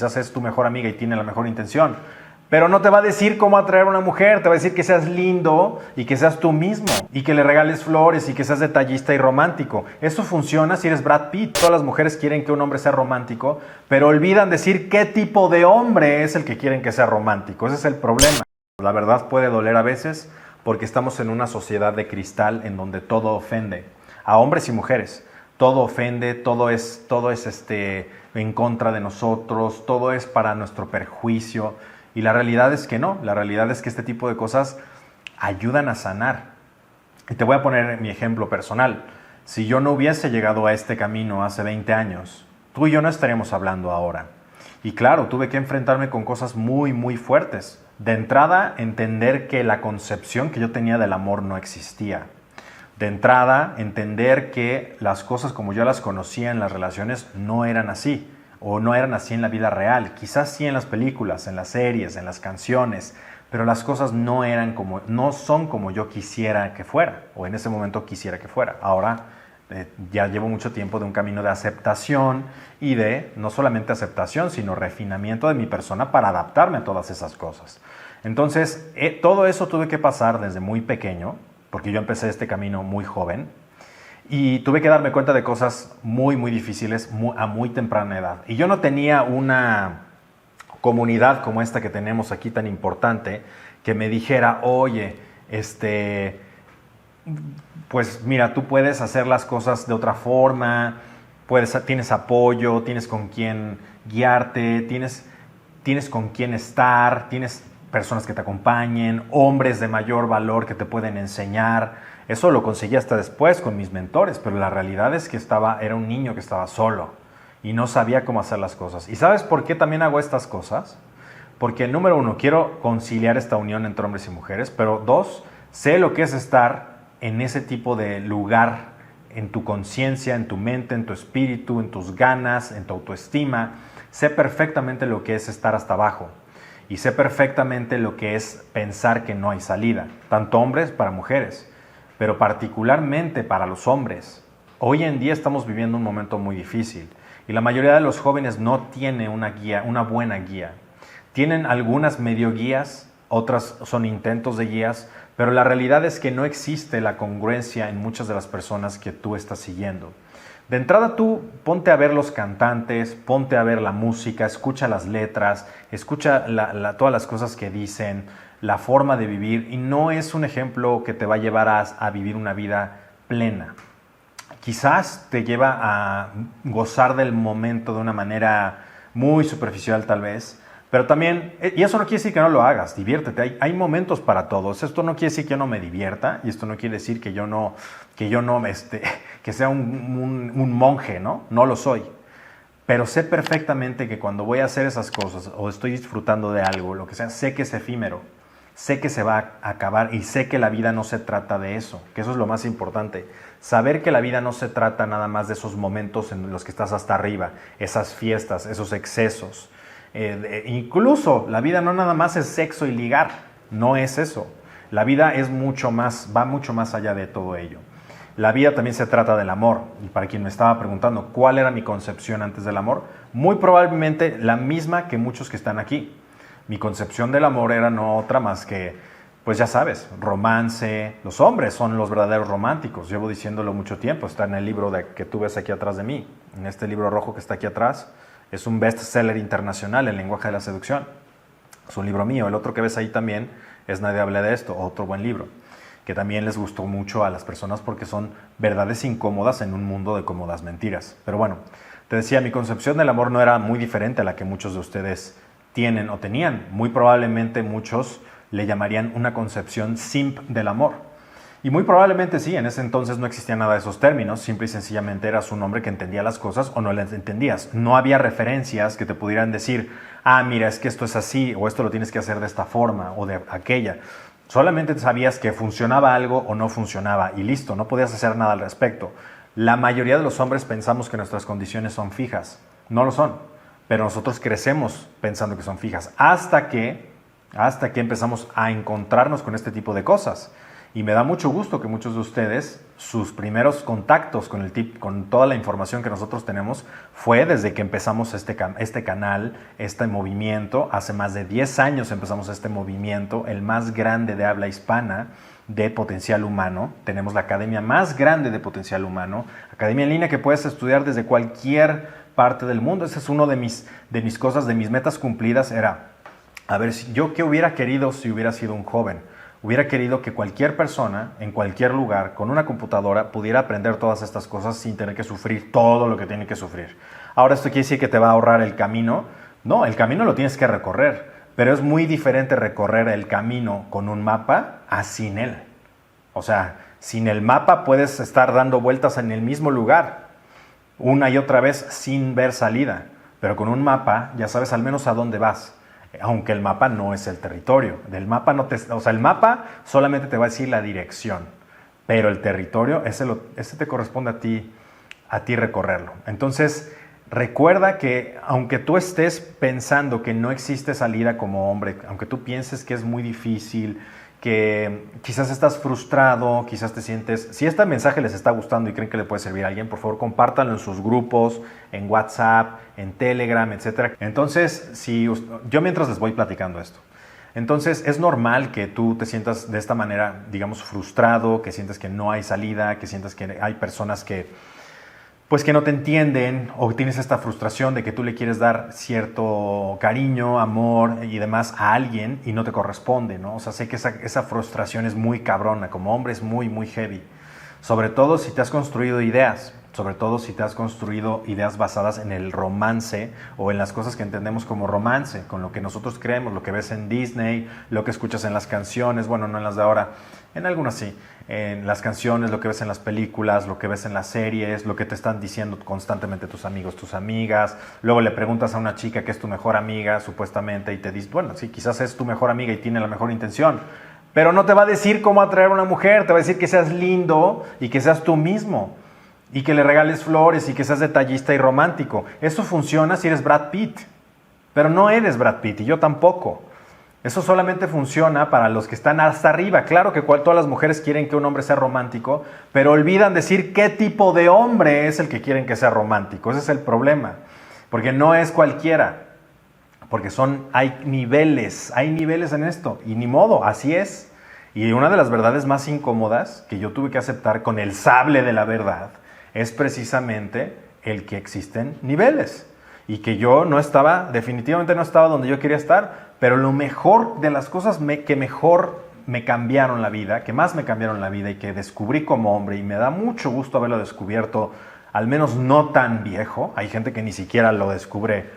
quizás es tu mejor amiga y tiene la mejor intención, pero no te va a decir cómo atraer a una mujer, te va a decir que seas lindo y que seas tú mismo y que le regales flores y que seas detallista y romántico. Eso funciona si eres Brad Pitt. Todas las mujeres quieren que un hombre sea romántico, pero olvidan decir qué tipo de hombre es el que quieren que sea romántico. Ese es el problema. La verdad puede doler a veces porque estamos en una sociedad de cristal en donde todo ofende, a hombres y mujeres. Todo ofende, todo es en contra de nosotros, todo es para nuestro perjuicio. Y la realidad es que no, la realidad es que este tipo de cosas ayudan a sanar. Y te voy a poner mi ejemplo personal. Si yo no hubiese llegado a este camino hace 20 años, tú y yo no estaríamos hablando ahora. Y claro, tuve que enfrentarme con cosas muy, muy fuertes. De entrada, entender que la concepción que yo tenía del amor no existía. De entrada, entender que las cosas como yo las conocía en las relaciones no eran así. O no eran así en la vida real, quizás sí en las películas, en las series, en las canciones, pero las cosas no son como yo quisiera que fuera, o en ese momento quisiera que fuera. Ahora ya llevo mucho tiempo de un camino de aceptación y de no solamente aceptación, sino refinamiento de mi persona para adaptarme a todas esas cosas. Entonces, todo eso tuve que pasar desde muy pequeño, porque yo empecé este camino muy joven, y tuve que darme cuenta de cosas muy, muy difíciles a muy temprana edad. Y yo no tenía una comunidad como esta que tenemos aquí tan importante que me dijera, oye, pues mira, tú puedes hacer las cosas de otra forma, tienes apoyo, tienes con quién guiarte, tienes con quién estar, tienes personas que te acompañen, hombres de mayor valor que te pueden enseñar. Eso lo conseguí hasta después con mis mentores, pero la realidad es que era un niño que estaba solo y no sabía cómo hacer las cosas. ¿Y sabes por qué también hago estas cosas? Porque número uno, quiero conciliar esta unión entre hombres y mujeres, pero dos, sé lo que es estar en ese tipo de lugar, en tu conciencia, en tu mente, en tu espíritu, en tus ganas, en tu autoestima. Sé perfectamente lo que es estar hasta abajo. Y sé perfectamente lo que es pensar que no hay salida, tanto hombres para mujeres, pero particularmente para los hombres. Hoy en día estamos viviendo un momento muy difícil y la mayoría de los jóvenes no tiene una guía, una buena guía. Tienen algunas medio guías, otras son intentos de guías, pero la realidad es que no existe la congruencia en muchas de las personas que tú estás siguiendo. De entrada tú ponte a ver los cantantes, ponte a ver la música, escucha las letras, escucha todas las cosas que dicen, la forma de vivir, y no es un ejemplo que te va a llevar a vivir una vida plena. Quizás te lleva a gozar del momento de una manera muy superficial tal vez, pero también, y eso no quiere decir que no lo hagas, diviértete, hay momentos para todos. Esto no quiere decir que yo no me divierta, y esto no quiere decir que que sea un monje, ¿no? No lo soy. Pero sé perfectamente que cuando voy a hacer esas cosas o estoy disfrutando de algo, lo que sea, sé que es efímero, sé que se va a acabar y sé que la vida no se trata de eso, que eso es lo más importante. Saber que la vida no se trata nada más de esos momentos en los que estás hasta arriba, esas fiestas, esos excesos. Incluso la vida no nada más es sexo y ligar, no es eso. La vida es mucho más, va mucho más allá de todo ello. La vida también se trata del amor. Y para quien me estaba preguntando cuál era mi concepción antes del amor, muy probablemente la misma que muchos que están aquí. Mi concepción del amor era no otra más que, pues ya sabes, romance. Los hombres son los verdaderos románticos. Llevo diciéndolo mucho tiempo. Está en el libro que tú ves aquí atrás de mí. En este libro rojo que está aquí atrás. Es un bestseller internacional, El lenguaje de la seducción. Es un libro mío. El otro que ves ahí también es Nadie habla de esto, otro buen libro, que también les gustó mucho a las personas porque son verdades incómodas en un mundo de cómodas mentiras. Pero bueno, te decía, mi concepción del amor no era muy diferente a la que muchos de ustedes tienen o tenían. Muy probablemente muchos le llamarían una concepción simp del amor. Y muy probablemente sí, en ese entonces no existía nada de esos términos, simple y sencillamente eras un hombre que entendía las cosas o no las entendías. No había referencias que te pudieran decir, ah, mira, es que esto es así, o esto lo tienes que hacer de esta forma o de aquella. Solamente sabías que funcionaba algo o no funcionaba y listo, no podías hacer nada al respecto. La mayoría de los hombres pensamos que nuestras condiciones son fijas. No lo son, pero nosotros crecemos pensando que son fijas hasta que empezamos a encontrarnos con este tipo de cosas. Y me da mucho gusto que muchos de ustedes, sus primeros contactos con toda la información que nosotros tenemos, fue desde que empezamos este canal, este movimiento. Hace más de 10 años empezamos este movimiento, el más grande de habla hispana de potencial humano. Tenemos la academia más grande de potencial humano, academia en línea que puedes estudiar desde cualquier parte del mundo. Esa es una de mis cosas, de mis metas cumplidas, era, a ver, yo qué hubiera querido si hubiera sido un joven. Hubiera querido que cualquier persona, en cualquier lugar, con una computadora, pudiera aprender todas estas cosas sin tener que sufrir todo lo que tiene que sufrir. Ahora, ¿esto quiere decir que te va a ahorrar el camino? No, el camino lo tienes que recorrer, pero es muy diferente recorrer el camino con un mapa a sin él. O sea, sin el mapa puedes estar dando vueltas en el mismo lugar, una y otra vez sin ver salida, pero con un mapa ya sabes al menos a dónde vas. Aunque el mapa no es el territorio. El mapa solamente te va a decir la dirección, pero el territorio, ese te corresponde a ti recorrerlo. Entonces, recuerda que aunque tú estés pensando que no existe salida como hombre, aunque tú pienses que es muy difícil, que quizás estás frustrado, quizás te sientes... Si este mensaje les está gustando y creen que le puede servir a alguien, por favor, compártanlo en sus grupos, en WhatsApp, en Telegram, etc. Entonces, yo mientras les voy platicando esto. Entonces, es normal que tú te sientas de esta manera, digamos, frustrado, que sientes que no hay salida, que sientes que hay personas que no te entienden, o tienes esta frustración de que tú le quieres dar cierto cariño, amor y demás a alguien y no te corresponde, ¿no? O sea, sé que esa frustración es muy cabrona, como hombre es muy, muy heavy. Sobre todo si te has construido ideas, basadas en el romance o en las cosas que entendemos como romance, con lo que nosotros creemos, lo que ves en Disney, lo que escuchas en las canciones, bueno, no en las de ahora, en algunas sí, en las canciones, lo que ves en las películas, lo que ves en las series, lo que te están diciendo constantemente tus amigos, tus amigas. Luego le preguntas a una chica que es tu mejor amiga, supuestamente, y te dice, bueno, sí, quizás es tu mejor amiga y tiene la mejor intención, pero no te va a decir cómo atraer a una mujer, te va a decir que seas lindo y que seas tú mismo, y que le regales flores y que seas detallista y romántico. Eso funciona si eres Brad Pitt, pero no eres Brad Pitt y yo tampoco. Eso solamente funciona para los que están hasta arriba. Claro que todas las mujeres quieren que un hombre sea romántico, pero olvidan decir qué tipo de hombre es el que quieren que sea romántico. Ese es el problema, porque no es cualquiera, porque hay niveles en esto, y ni modo, así es. Y una de las verdades más incómodas que yo tuve que aceptar con el sable de la verdad es precisamente el que existen niveles, y que yo definitivamente no estaba donde yo quería estar, pero lo mejor de las cosas que mejor me cambiaron la vida, que más me cambiaron la vida y que descubrí como hombre, y me da mucho gusto haberlo descubierto, al menos no tan viejo, hay gente que ni siquiera lo descubre,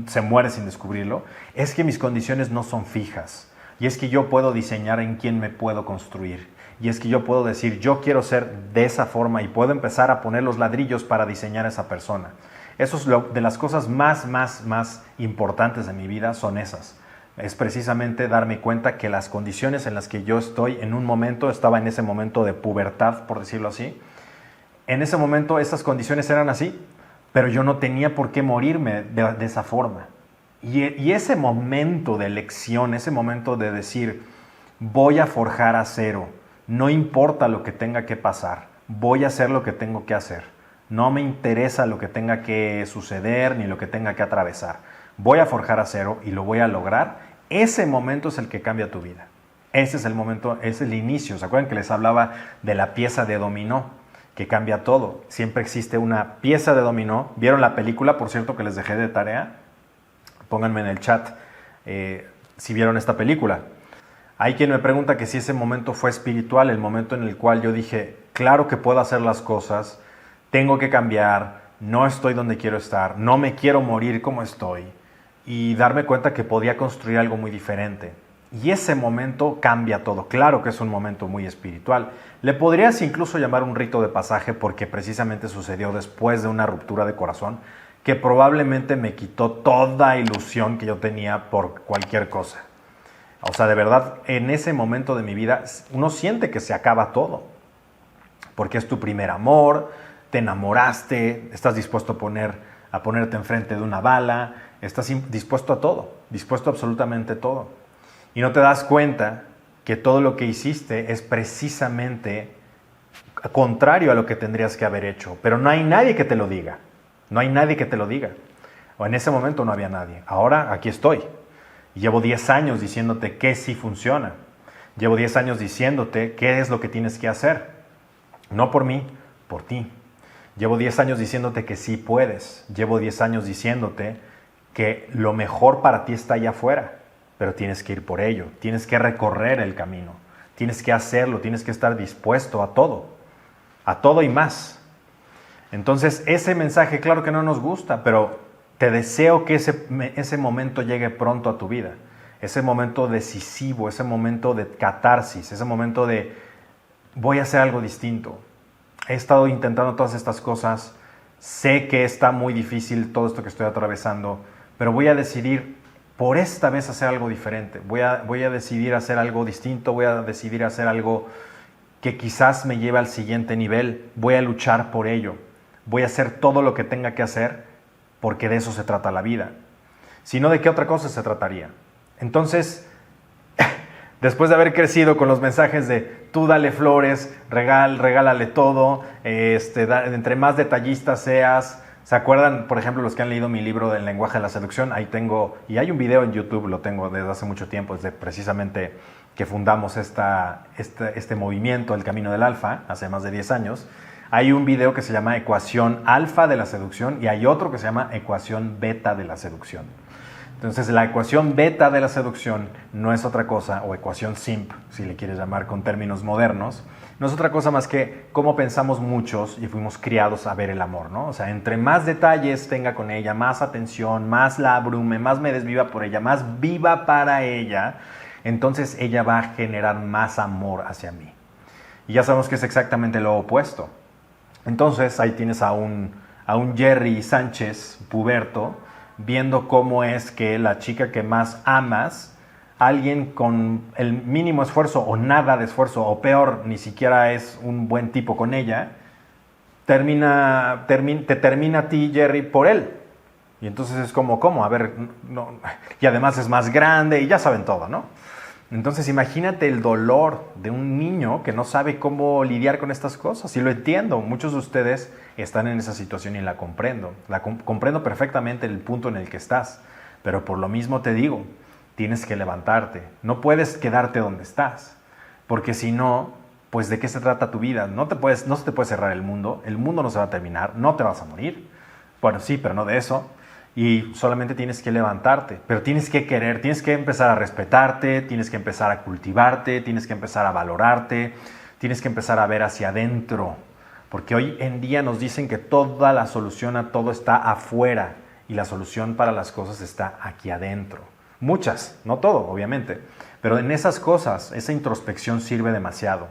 se muere sin descubrirlo, es que mis condiciones no son fijas, y es que yo puedo diseñar en quién me puedo construir, y es que yo puedo decir, yo quiero ser de esa forma, y puedo empezar a poner los ladrillos para diseñar a esa persona. Eso es de las cosas más importantes de mi vida, son esas. Es precisamente darme cuenta que las condiciones en las que yo estoy estaba en ese momento de pubertad, por decirlo así. En ese momento esas condiciones eran así, pero yo no tenía por qué morirme de esa forma. Y ese momento de elección, ese momento de decir, voy a forjar acero, no importa lo que tenga que pasar, voy a hacer lo que tengo que hacer. No me interesa lo que tenga que suceder ni lo que tenga que atravesar. Voy a forjar acero y lo voy a lograr. Ese momento es el que cambia tu vida. Ese es el momento, es el inicio. ¿Se acuerdan que les hablaba de la pieza de dominó? Que cambia todo. Siempre existe una pieza de dominó. ¿Vieron la película, por cierto, que les dejé de tarea? Pónganme en el chat si vieron esta película. Hay quien me pregunta que si ese momento fue espiritual, el momento en el cual yo dije, claro que puedo hacer las cosas, tengo que cambiar, no estoy donde quiero estar, no me quiero morir como estoy, y darme cuenta que podía construir algo muy diferente. Y ese momento cambia todo. Claro que es un momento muy espiritual. Le podrías incluso llamar un rito de pasaje, porque precisamente sucedió después de una ruptura de corazón que probablemente me quitó toda ilusión que yo tenía por cualquier cosa. O sea, de verdad, en ese momento de mi vida uno siente que se acaba todo, porque es tu primer amor, te enamoraste, estás dispuesto a ponerte enfrente de una bala, estás dispuesto a todo, dispuesto a absolutamente todo. Y no te das cuenta que todo lo que hiciste es precisamente contrario a lo que tendrías que haber hecho, pero no hay nadie que te lo diga, no hay nadie que te lo diga. O en ese momento no había nadie. Ahora aquí estoy. Llevo 10 años diciéndote que sí funciona. Llevo 10 años diciéndote qué es lo que tienes que hacer. No por mí, por ti. Llevo 10 años diciéndote que sí puedes. Llevo 10 años diciéndote que lo mejor para ti está allá afuera, pero tienes que ir por ello. Tienes que recorrer el camino. Tienes que hacerlo. Tienes que estar dispuesto a todo y más. Entonces, ese mensaje, claro que no nos gusta, pero te deseo que ese momento llegue pronto a tu vida. Ese momento decisivo, ese momento de catarsis, ese momento de voy a hacer algo distinto. He estado intentando todas estas cosas, sé que está muy difícil todo esto que estoy atravesando, pero voy a decidir por esta vez hacer algo diferente. Voy a decidir hacer algo distinto, voy a decidir hacer algo que quizás me lleve al siguiente nivel. Voy a luchar por ello. Voy a hacer todo lo que tenga que hacer porque de eso se trata la vida. Si no, ¿de qué otra cosa se trataría? Entonces, después de haber crecido con los mensajes de tú dale flores, regálale todo, entre más detallista seas. ¿Se acuerdan, por ejemplo, los que han leído mi libro del lenguaje de la seducción? Ahí tengo, y hay un video en YouTube, lo tengo desde hace mucho tiempo, desde precisamente que fundamos este movimiento, el Camino del Alfa, hace más de 10 años. Hay un video que se llama Ecuación Alfa de la Seducción y hay otro que se llama Ecuación Beta de la Seducción. Entonces, la ecuación beta de la seducción no es otra cosa, o ecuación simp, si le quieres llamar con términos modernos, no es otra cosa más que cómo pensamos muchos y fuimos criados a ver el amor, ¿no? O sea, entre más detalles tenga con ella, más atención, más la abrume, más me desviva por ella, más viva para ella, entonces ella va a generar más amor hacia mí. Y ya sabemos que es exactamente lo opuesto. Entonces, ahí tienes a un Jerry Sánchez, puberto, viendo cómo es que la chica que más amas, alguien con el mínimo esfuerzo o nada de esfuerzo, o peor, ni siquiera es un buen tipo con ella, te termina a ti, Jerry, por él. Y entonces es como, ¿cómo? A ver, no, y además es más grande y ya saben todo, ¿no? Entonces imagínate el dolor de un niño que no sabe cómo lidiar con estas cosas. Y lo entiendo, muchos de ustedes están en esa situación y la comprendo. Comprendo perfectamente el punto en el que estás, pero por lo mismo te digo, tienes que levantarte. No puedes quedarte donde estás, porque si no, pues ¿de qué se trata tu vida? No se te puede cerrar el mundo no se va a terminar, no te vas a morir. Bueno, sí, pero no de eso. Y solamente tienes que levantarte, pero tienes que querer, tienes que empezar a respetarte, tienes que empezar a cultivarte, tienes que empezar a valorarte, tienes que empezar a ver hacia adentro, porque hoy en día nos dicen que toda la solución a todo está afuera y la solución para las cosas está aquí adentro. Muchas, no todo, obviamente, pero en esas cosas, esa introspección sirve demasiado.